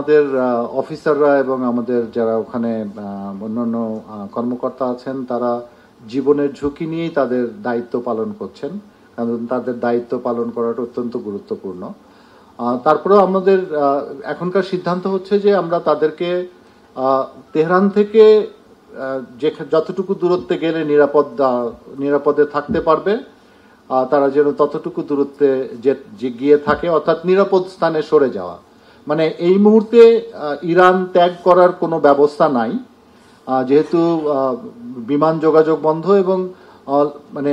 আমাদের অফিসাররা এবং আমাদের যারা ওখানে অন্যান্য কর্মকর্তা আছেন তারা জীবনের ঝুঁকি নিয়েই তাদের দায়িত্ব পালন করছেন, কারণ তাদের দায়িত্ব পালন করাটা অত্যন্ত গুরুত্বপূর্ণ। তারপরেও আমাদের এখনকার সিদ্ধান্ত হচ্ছে যে আমরা তাদেরকে তেহরান থেকে যতটুকু দূরত্বে গেলে নিরাপদে থাকতে পারবে তারা যেন ততটুকু দূরত্বে গিয়ে থাকে, অর্থাৎ নিরাপদ স্থানে সরে যাওয়া। মানে এই মুহূর্তে ইরান ত্যাগ করার কোনো ব্যবস্থা নাই, যেহেতু বিমান যোগাযোগ বন্ধ এবং মানে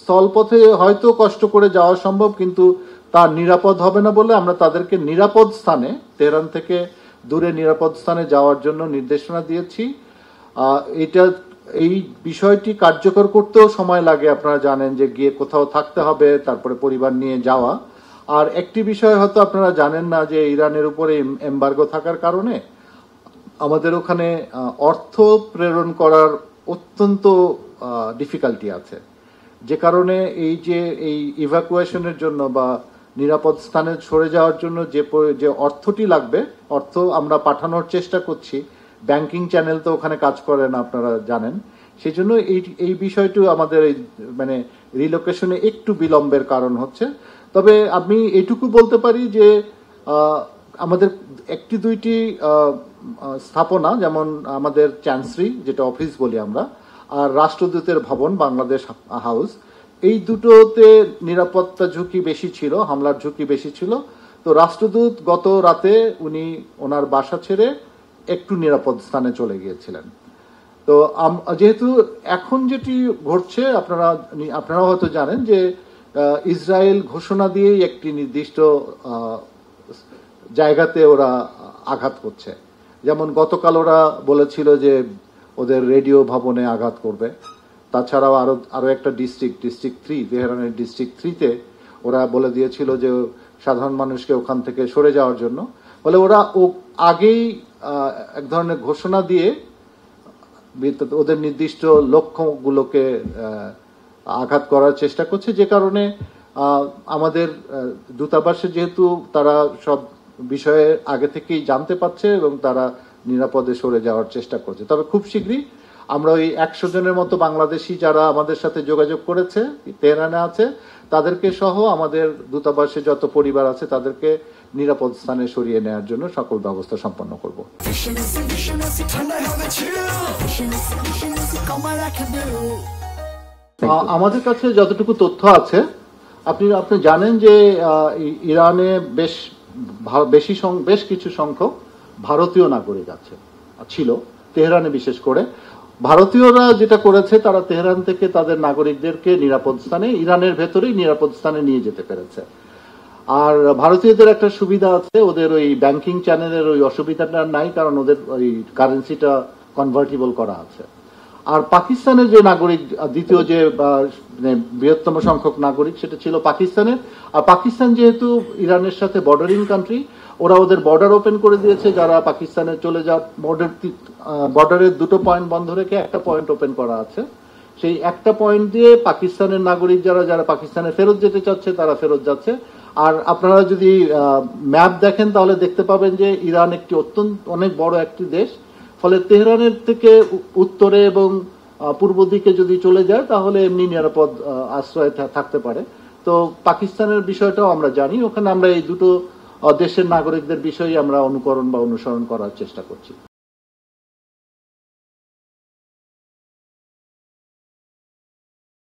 স্থলপথে হয়তো কষ্ট করে যাওয়া সম্ভব, কিন্তু তা নিরাপদ হবে না বলে আমরা তাদেরকে নিরাপদ স্থানে, তেহরান থেকে দূরে নিরাপদ স্থানে যাওয়ার জন্য নির্দেশনা দিয়েছি। এই বিষয়টি কার্যকর করতেও সময় লাগে, আপনারা জানেন যে গিয়ে কোথাও থাকতে হবে, তারপরে পরিবার নিয়ে যাওয়া। আর একটি বিষয় হয়তো আপনারা জানেন না যে ইরানের উপরে এমবার্গো থাকার কারণে আমাদের ওখানে অর্থ প্রেরণ করার অত্যন্ত ডিফিকাল্টি আছে, যে কারণে এই ইভাকুয়েশনের জন্য বা নিরাপদ স্থানে সরে যাওয়ার জন্য যে অর্থটি লাগবে, অর্থ আমরা পাঠানোর চেষ্টা করছি। ব্যাংকিং চ্যানেল তো ওখানে কাজ করে না, আপনারা জানেন। সেই জন্য এই বিষয়টি আমাদের মানে রিলোকেশনে একটু বিলম্বের কারণ হচ্ছে। তবে আমি এইটুকু বলতে পারি যে আমাদের একটি দুইটি স্থাপনা, যেমন আমাদের চ্যান্সেরি যেটা অফিস বলি আমরা, আর রাষ্ট্রদূতের ভবন বাংলাদেশ হাউস, এই দুটোতে নিরাপত্তা ঝুঁকি বেশি ছিল, হামলার ঝুঁকি বেশি ছিল। তো রাষ্ট্রদূত গত রাতে উনি ওনার বাসা ছেড়ে একটু নিরাপদ স্থানে চলে গিয়েছিলেন। তো যেহেতু এখন যেটি ঘটছে আপনারাও হয়তো জানেন যে ইসরায়েল ঘোষণা দিয়েই একটি নির্দিষ্ট জায়গাতে ওরা আঘাত করছে। যেমন গতকাল ওরা বলেছিল যে ওদের রেডিও ভবনে আঘাত করবে। তাছাড়াও আরো একটা ডিস্ট্রিক্ট 3, তেহরানের ডিস্ট্রিক্ট 3-তে ওরা বলে দিয়েছিল যে সাধারণ মানুষকে ওখান থেকে সরে যাওয়ার জন্য। বলে ওরা আগেই এক ধরনের ঘোষণা দিয়ে ওদের নির্দিষ্ট লক্ষ্যগুলোকে আঘাত করার চেষ্টা করছে, যে কারণে আমাদের দূতাবাসে যেহেতু তারা সব বিষয়ে আগে থেকেই জানতে পারছে এবং তারা নিরাপদে সরে যাওয়ার চেষ্টা করছে। তবে খুব শীঘ্রই আমরা ওই 100 জনের মতো বাংলাদেশি যারা আমাদের সাথে যোগাযোগ করেছে, তেহরানে আছে, তাদেরকে সহ আমাদের দূতাবাসে যত পরিবার আছে তাদেরকে নিরাপদ স্থানে সরিয়ে নেওয়ার জন্য সকল ব্যবস্থা সম্পন্ন করব। আমাদের কাছে যতটুকু তথ্য আছে, আপনি জানেন যে ইরানে বেশ কিছু সংখ্যক ভারতীয় নাগরিক ছিল, তেহরানে বিশেষ করে। ভারতীয়রা যেটা করেছে, তারা তেহরান থেকে তাদের নাগরিকদেরকে নিরাপদ স্থানে, ইরানের ভেতরেই নিরাপদ স্থানে নিয়ে যেতে পেরেছে। আর ভারতীয়দের একটা সুবিধা আছে, ওদের ওই ব্যাংকিং চ্যানেলের ওই অসুবিধাটা নাই, কারণ ওদের ওই কারেন্সিটা কনভার্টিবল করা আছে। আর পাকিস্তানের যে নাগরিক, দ্বিতীয় যে বৃহত্তম সংখ্যক নাগরিক, সেটা ছিল পাকিস্তানের। আর পাকিস্তান যেহেতু ইরানের সাথে বর্ডারিং কান্ট্রি, ওরা ওদের বর্ডার ওপেন করে দিয়েছে। যারা পাকিস্তানে চলে যাওয়ার বর্ডারের 2টো পয়েন্ট বন্ধ রেখে একটা পয়েন্ট ওপেন করা আছে। সেই একটা পয়েন্ট দিয়ে পাকিস্তানের নাগরিক যারা পাকিস্তানে ফেরত যেতে চাচ্ছে তারা ফেরত যাচ্ছে। আর আপনারা যদি ম্যাপ দেখেন তাহলে দেখতে পাবেন যে ইরান একটি অনেক বড় একটি দেশ। ফলে তেহরানের থেকে উত্তরে এবং পূর্ব দিকে যদি চলে যায় তাহলে এমনি নিরাপদ আশ্রয় থাকতে পারে। তো পাকিস্তানের বিষয়টাও আমরা জানি, ওখানে আমরা এই দুটো দেশের নাগরিকদের বিষয়ে আমরা অনুকরণ বা অনুসরণ করার চেষ্টা করছি।